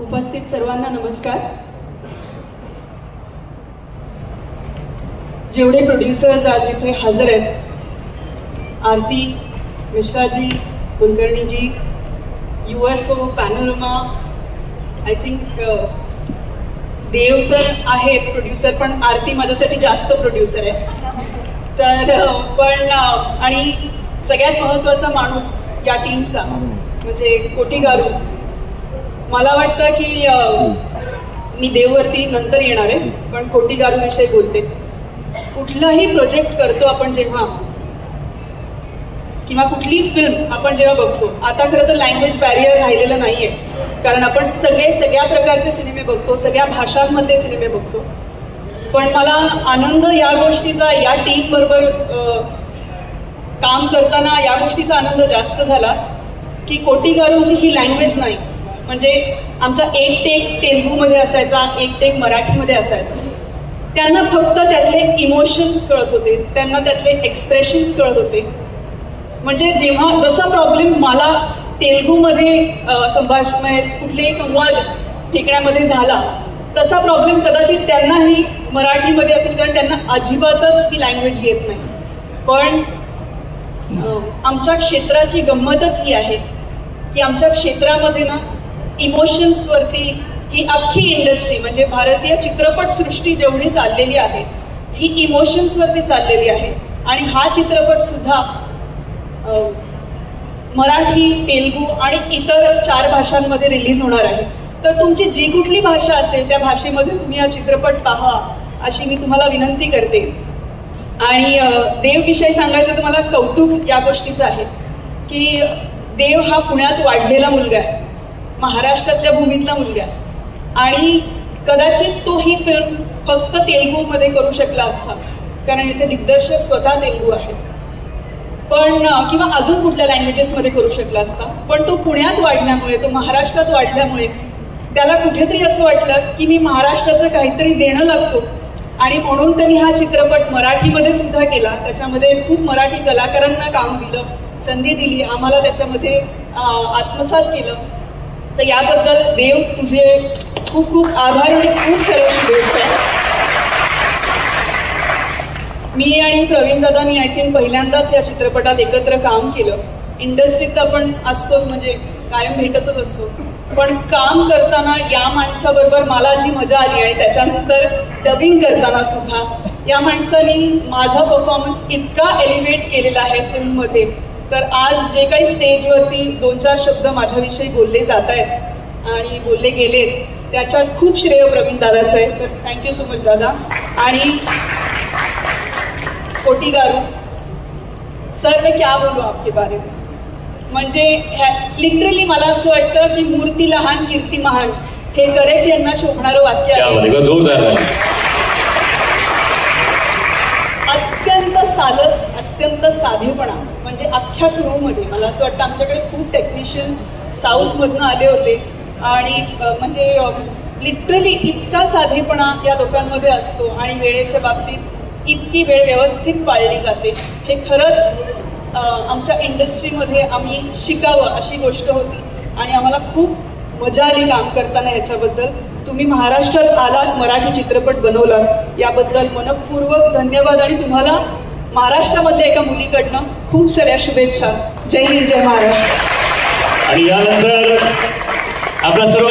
उपस्थित सर्वांना नमस्कार. जेवढे प्रोड्युसर्स आज इथे हजर आहेत, Aarti Mishraji, Kulkarniji, UFO, Panorama, I think Dev तर आहेच प्रोड्युसर, पण आरती माझ्यासाठी जास्त प्रोड्युसर आहे. तर पण आणि सगळ्यात महत्त्वाचा माणूस या टीमचा म्हणजे कोटी गारू. मला वाटतं की मी देववरती नंतर येणार आहे, पण कोटी गारू विषयी बोलते. कुठलाही प्रोजेक्ट करतो आपण जेव्हा, किंवा कुठली फिल्म आपण जेव्हा बघतो, आता खरं तर लँग्वेज बॅरियर राहिलेलं नाहीये, कारण आपण सगळ्या प्रकारचे सिनेमे बघतो, सगळ्या भाषांमधले सिनेमे बघतो. पण मला आनंद या गोष्टीचा, या टीम बरोबर काम करताना या गोष्टीचा आनंद जास्त झाला की कोटी गारूंची ही लँग्वेज नाही. म्हणजे आमचा एक टेक तेलुगूमध्ये असायचा, एक टेक मराठीमध्ये असायचा. त्यांना फक्त त्यातले इमोशन्स कळत होते, त्यांना त्यातले एक्सप्रेशन्स कळत होते. म्हणजे जेव्हा जसा प्रॉब्लेम मला तेलुगूमध्ये संभाषण कुठलेही संवाद फेकण्यामध्ये झाला, तसा प्रॉब्लेम कदाचित त्यांनाही मराठीमध्ये असेल, कारण त्यांना अजिबातच ही लँग्वेज येत नाही. पण आमच्या क्षेत्राची गंमतच ही आहे की आमच्या क्षेत्रामध्ये ना इमोशन्सवरती ही अख्खी इंडस्ट्री, म्हणजे भारतीय चित्रपटसृष्टी जेवढी चाललेली आहे ही इमोशन्सवरती चाललेली आहे. आणि हा चित्रपट सुद्धा मराठी, तेलुगू आणि इतर 4 भाषांमध्ये रिलीज होणार आहे. तर तुमची जी कुठली भाषा असेल त्या भाषेमध्ये तुम्ही हा चित्रपट पहा अशी मी तुम्हाला विनंती करते. आणि देवविषयी सांगायचं तर मला कौतुक या गोष्टीचं आहे की देव हा पुण्यात वाढलेला मुलगा आहे, महाराष्ट्रातल्या भूमीतला मुलगा आहे. आणि कदाचित तो ही फिल्म फक्त तेलुगूमध्ये करू शकला असता, कारण याचे दिग्दर्शक स्वतः तेलुगू आहेत. पण किंवा अजून कुठल्या लँग्वेजेसमध्ये करू शकला असता. पण तो पुण्यात वाढल्यामुळे, तो महाराष्ट्रात वाढल्यामुळे त्याला कुठेतरी असं वाटलं की मी महाराष्ट्राचं काहीतरी देणं लागतो, आणि म्हणून त्यांनी हा चित्रपट मराठीमध्ये सुद्धा केला. त्याच्यामध्ये खूप मराठी कलाकारांना काम दिलं, संधी दिली, आम्हाला त्याच्यामध्ये आत्मसात केलं. तर याबद्दल देव तुझे खूप खूप आभार आणि खूप साऱ्या शुभेच्छा. मी आणि प्रवीण दादांनी आय थिंक पहिल्यांदाच या चित्रपटात एकत्र काम केलं. इंडस्ट्रीत आपण असतोच, म्हणजे कायम भेटतच असतो, पण काम करताना या माणसाबरोबर मला जी मजा आली, आणि त्याच्यानंतर डबिंग करताना सुद्धा या माणसाने माझा परफॉर्मन्स इतका एलिव्हेट केलेला आहे फिल्ममध्ये. तर आज जे काही स्टेजवरती 2-4 शब्द माझ्याविषयी बोलले जात आहेत आणि बोलले गेलेत, त्याच्यात खूप श्रेय प्रवीण दादाचं आहे. तर थँक्यू सो मच दादा. आणि कोटी गारू सर, मैं क्या बोलू आपके बारे में. म्हणजे लिटरली मला असं वाटतं की मूर्ती लहान कीर्ती महान हे करेक्ट यांना शोभणारं वाक्य आहे. जोरदार. अत्यंत सालस, अत्यंत साधेपणा. म्हणजे अख्ख्या क्रूमध्ये मला असं वाटतं आमच्याकडे खूप टेक्निशियन्स साऊथमधनं आले होते, आणि म्हणजे लिटरली इतका साधेपणा या लोकांमध्ये असतो, आणि वेळेच्या बाबतीत इतकी वेळ व्यवस्थित पाळली जाते. हे खरंच आमच्या इंडस्ट्रीमध्ये आम्ही शिकावं अशी गोष्ट होती, आणि आम्हाला खूप मजा आली काम करताना. याच्याबद्दल तुम्ही महाराष्ट्रात आलात, मराठी चित्रपट बनवला, याबद्दल मनपूर्वक धन्यवाद. आणि तुम्हाला महाराष्ट्रामधल्या एका मुलीकडनं खूप साऱ्या शुभेच्छा. जय हिंद, जय महाराष्ट्र. आणि यानंतर आपला सर्व